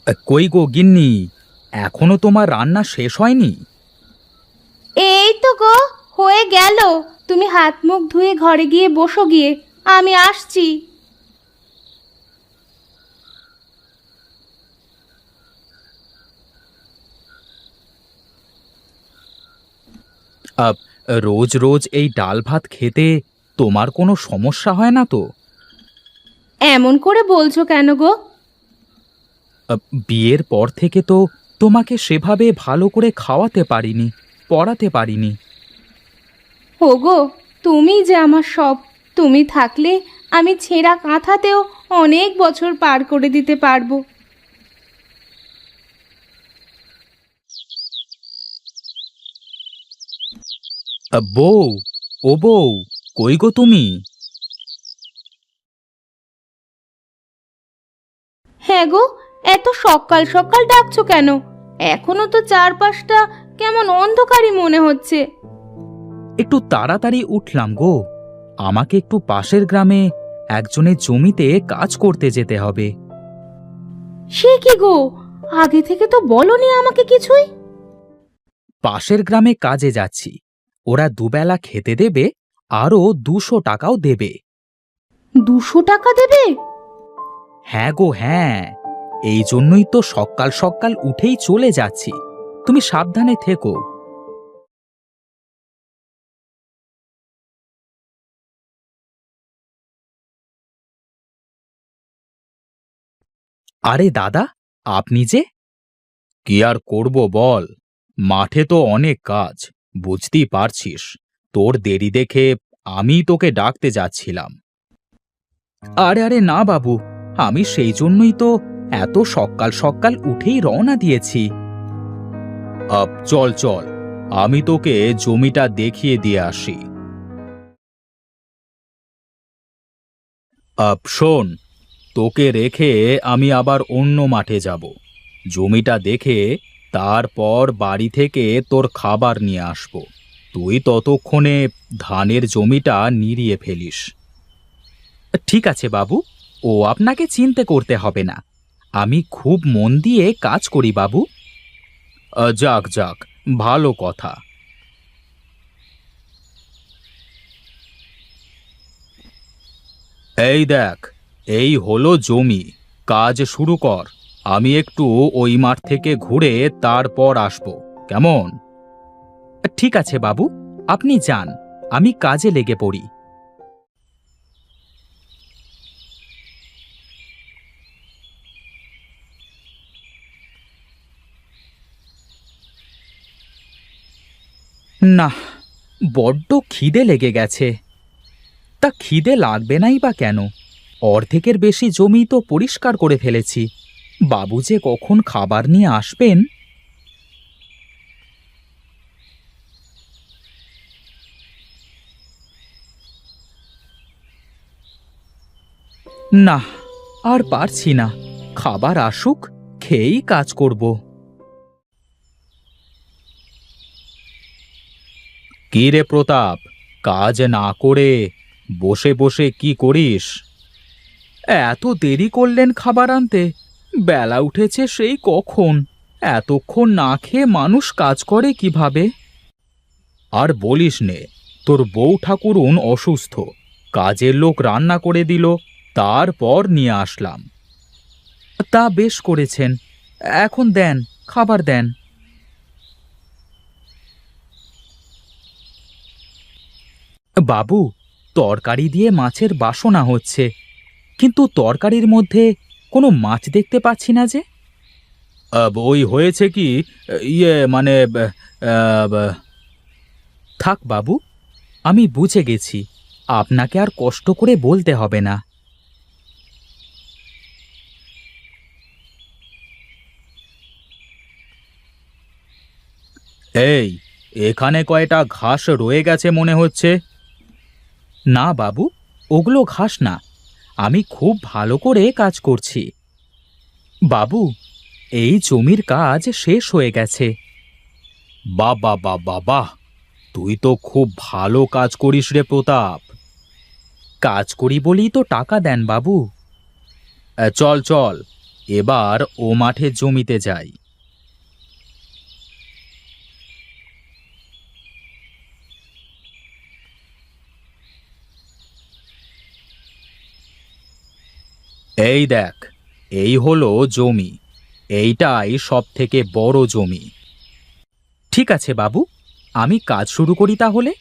কই গো গিন্নি, এখনো তোমার রান্না শেষ হয়নি? এই তো গো, হয়ে গেল। তুমি হাত মুখ ধুয়ে ঘরে গিয়ে বসো গিয়ে, আমি আসছি। আব, রোজ রোজ এই ডাল ভাত খেতে তোমার কোনো সমস্যা হয় না তো? এমন করে বলছো কেন গো? বিয়ের পর থেকে তো তোমাকে সেভাবে ভালো করে খাওয়াতে পারিনি, পড়াতে পারিনি। ওগো, তুমি যে আমার সব। তুমি থাকলে আমি ছেঁড়া কাঁথাতেও অনেক বছর পার করে দিতে পারবো। বউ, ও বউ, কই গো তুমি? হ্যাঁ গো, এত সকাল সকাল ডাকছো কেন? এখনো তো চারপাশটা কেমন অন্ধকারই মনে হচ্ছে। একটু তাড়াতাড়ি উঠলাম গো। আমাকে একটু পাশের গ্রামে একজনের জমিতে কাজ করতে যেতে হবে। সে কি গো, আগে থেকে তো বলনি আমাকে কিছুই। পাশের গ্রামে কাজে যাচ্ছি, ওরা দুবেলা খেতে দেবে, আরও 200 টাকাও দেবে। 200 টাকা দেবে? হ্যাঁ গো হ্যাঁ, এই জন্যই তো সকাল সকাল উঠেই চলে যাচ্ছি। তুমি সাবধানে থেকো। আরে দাদা, আপনি যে! কি আর করব বল, মাঠে তো অনেক কাজ, বুঝতেই পারছিস। তোর দেরি দেখে আমি তোকে ডাকতে যাচ্ছিলাম। আরে আরে না বাবু, আমি সেই জন্যই তো এত সকাল সকাল উঠেই রওনা দিয়েছি। চল চল, আমি তোকে জমিটা দেখিয়ে দিয়ে আসি। শোন, তোকে রেখে আমি আবার অন্য মাঠে যাব। জমিটা দেখে তারপর বাড়ি থেকে তোর খাবার নিয়ে আসব। তুই ততক্ষণে ধানের জমিটা নিড়িয়ে ফেলিস। ঠিক আছে বাবু, ও আপনাকে চিন্তা করতে হবে না। আমি খুব মন দিয়ে কাজ করি বাবু। যাক যাক, ভালো কথা। এই দেখ, এই হলো জমি, কাজ শুরু কর। আমি একটু ওই মাঠ থেকে ঘুরে তারপর আসব, কেমন? ঠিক আছে বাবু, আপনি যান, আমি কাজে লেগে পড়ি। না, বড্ড খিদে লেগে গেছে। তা খিদে লাগবে নাই বা কেন? অর্ধেকের বেশি জমি তো পরিষ্কার করে ফেলেছি। বাবু যে কখন খাবার নিয়ে আসবেন! না, আর পারছি না। খাবার আসুক, খেয়েই কাজ করব। কি রে প্রতাপ, কাজ না করে বসে বসে কি করিস? এত দেরি করলেন খাবার আনতে? বেলা উঠেছে সেই কখন। এতক্ষণ না খেয়ে মানুষ কাজ করে কিভাবে? আর বলিস নে, তোর বউ ঠাকুরুন অসুস্থ, কাজের লোক রান্না করে দিল, তারপর নিয়ে আসলাম। তা বেশ করেছেন। এখন দেন, খাবার দেন। বাবু, তরকারি দিয়ে মাছের বাসনা হচ্ছে, কিন্তু তরকারির মধ্যে কোনো মাছ দেখতে পাচ্ছি না যে। ওই হয়েছে কি, ইয়ে মানে থাক বাবু, আমি বুঝে গেছি। আপনাকে আর কষ্ট করে বলতে হবে না। এই, এখানে কয়টা ঘাস রয়ে গেছে মনে হচ্ছে। না বাবু, ওগুলো ঘাস না, আমি খুব ভালো করে কাজ করছি। বাবু, এই জমির কাজ শেষ হয়ে গেছে। বাবা বাবা বাহ, তুই তো খুব ভালো কাজ করিস রে প্রতাপ। কাজ করি বলেই তো টাকা দেন বাবু। চল চল, এবার ও মাঠে জমিতে যাই। এই দেখ, এই হলো জমি। এইটাই সব থেকে বড় জমি। ঠিক আছে বাবু, আমি কাজ শুরু করি তাহলে।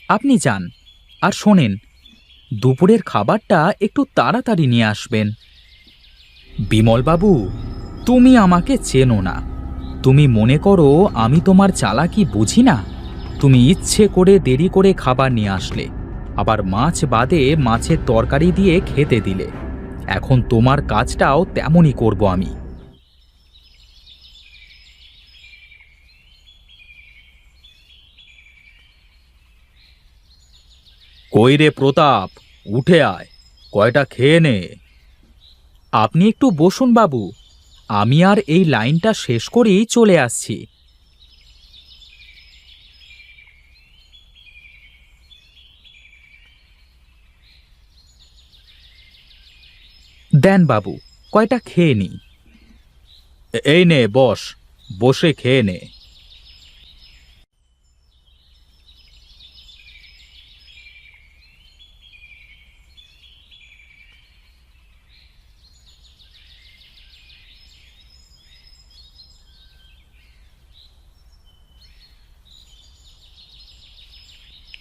আপনি যান। আর শোনেন, দুপুরের খাবারটা একটু তাড়াতাড়ি নিয়ে আসবেন। বিমল বাবু, তুমি আমাকে চেনো না। তুমি মনে করো আমি তোমার চালাকি বুঝি না। তুমি ইচ্ছে করে দেরি করে খাবার নিয়ে আসলে, আবার মাছ বাদে মাছের তরকারি দিয়ে খেতে দিলে। এখন তোমার কাজটাও তেমনই করব আমি। কই রে প্রতাপ, উঠে আয়, কয়টা খেয়ে নে। আপনি একটু বসুন বাবু, আমি আর এই লাইনটা শেষ করেই চলে আসছি। দেন বাবু, কয়টা খেয়ে নি। এই নে বস, বসে খেয়ে নে।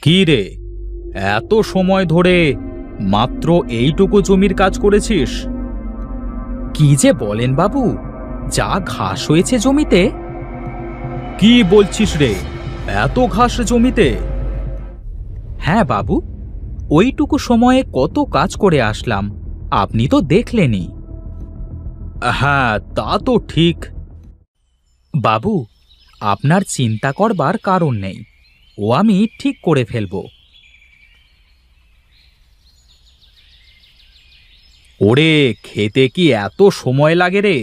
কি রে, এত সময় ধরে মাত্র এইটুকু জমির কাজ করেছিস? কি যে বলেন বাবু, যা ঘাস হয়েছে জমিতে। কি বলছিস রে, এত ঘাস জমিতে? হ্যাঁ বাবু, ওইটুকু সময়ে কত কাজ করে আসলাম, আপনি তো দেখলেনই। হ্যাঁ, তা তো ঠিক। বাবু, আপনার চিন্তা করবার কারণ নেই, ও আমি ঠিক করে ফেলব। ওরে, খেতে কি এত সময় লাগে রে?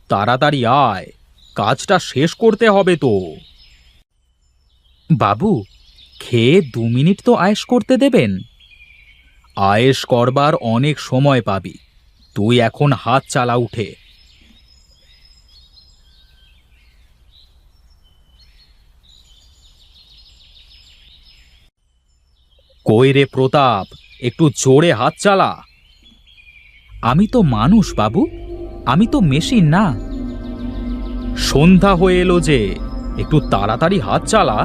তাড়াতাড়ি আয়, কাজটা শেষ করতে হবে তো। বাবু, খেয়ে 2 মিনিট তো আয়েশ করতে দেবেন। আয়েশ করবার অনেক সময় পাবি, তুই এখন হাত চালা উঠে। কই রে প্রতাপ, একটু জোরে হাত চালা। আমি তো মানুষ বাবু, আমি তো মেশিন না। সন্ধ্যা হয়ে এলো যে, একটু তাড়াতাড়ি হাত চালা।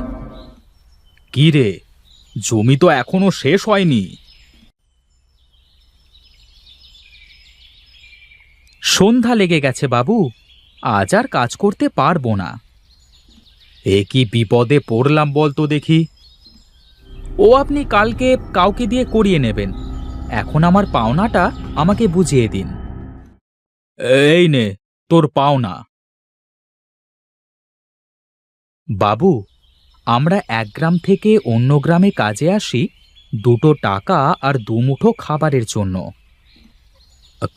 কি রে, জমি তো এখনো শেষ হয়নি। সন্ধ্যা লেগে গেছে বাবু, আজ আর কাজ করতে পারবো না। এ কি বিপদে পড়লাম বলতো দেখি। ও আপনি কালকে কাউকে দিয়ে করিয়ে নেবেন, এখন আমার পাওনাটা আমাকে বুঝিয়ে দিন। এই নে তোর পাওনা। বাবু, আমরা এক গ্রাম থেকে অন্য গ্রামে কাজে আসি 2 টাকা আর 2 মুঠো খাবারের জন্য।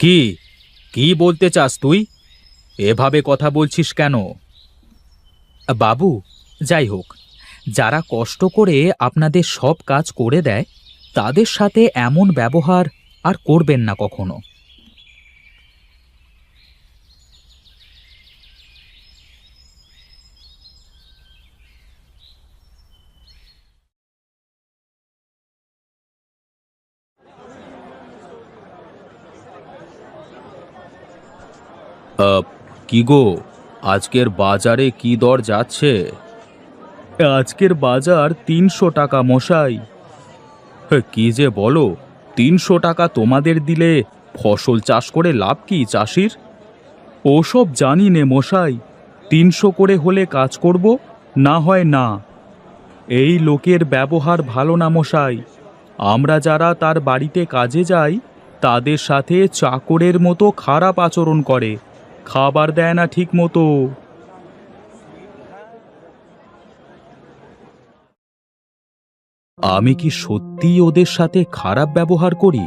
কি কি বলতে চাস তুই? এভাবে কথা বলছিস কেন? বাবু, যাই হোক, যারা কষ্ট করে আপনাদের সব কাজ করে দেয়, তাদের সাথে এমন ব্যবহার আর করবেন না কখনো। কি গো, আজকের বাজারে কি দর যাচ্ছে? আজকের বাজার 300 টাকা মশাই। কি যে বলো, 300 টাকা তোমাদের দিলে ফসল চাষ করে লাভ কি চাষির? ওসব জানি নে মশাই, 300 করে হলে কাজ করব, না হয় না। এই লোকের ব্যবহার ভালো না মশাই। আমরা যারা তার বাড়িতে কাজে যাই, তাদের সাথে চাকরের মতো খারাপ আচরণ করে, খাবার দেয় না ঠিক মতো। আমি কি সত্যিই ওদের সাথে খারাপ ব্যবহার করি?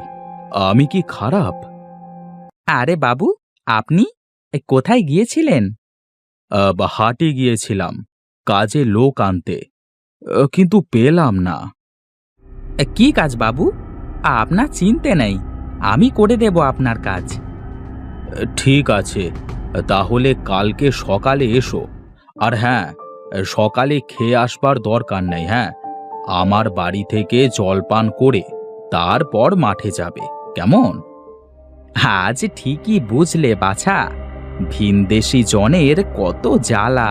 আমি কি খারাপ? আরে বাবু, আপনি কোথায় গিয়েছিলেন? হাটে গিয়েছিলাম কাজে লোক আনতে, কিন্তু পেলাম না। কি কাজ বাবু? আপনার চিনতে নেই, আমি করে দেব আপনার কাজ। ঠিক আছে, তাহলে কালকে সকালে এসো। আর হ্যাঁ, সকালে খেয়ে আসবার দরকার নেই, হ্যাঁ, আমার বাড়ি থেকে জলপান করে তারপর মাঠে যাবে, কেমন? আজ ঠিকই বুঝলে বাছা, ভিনদেশি জনের কত জ্বালা।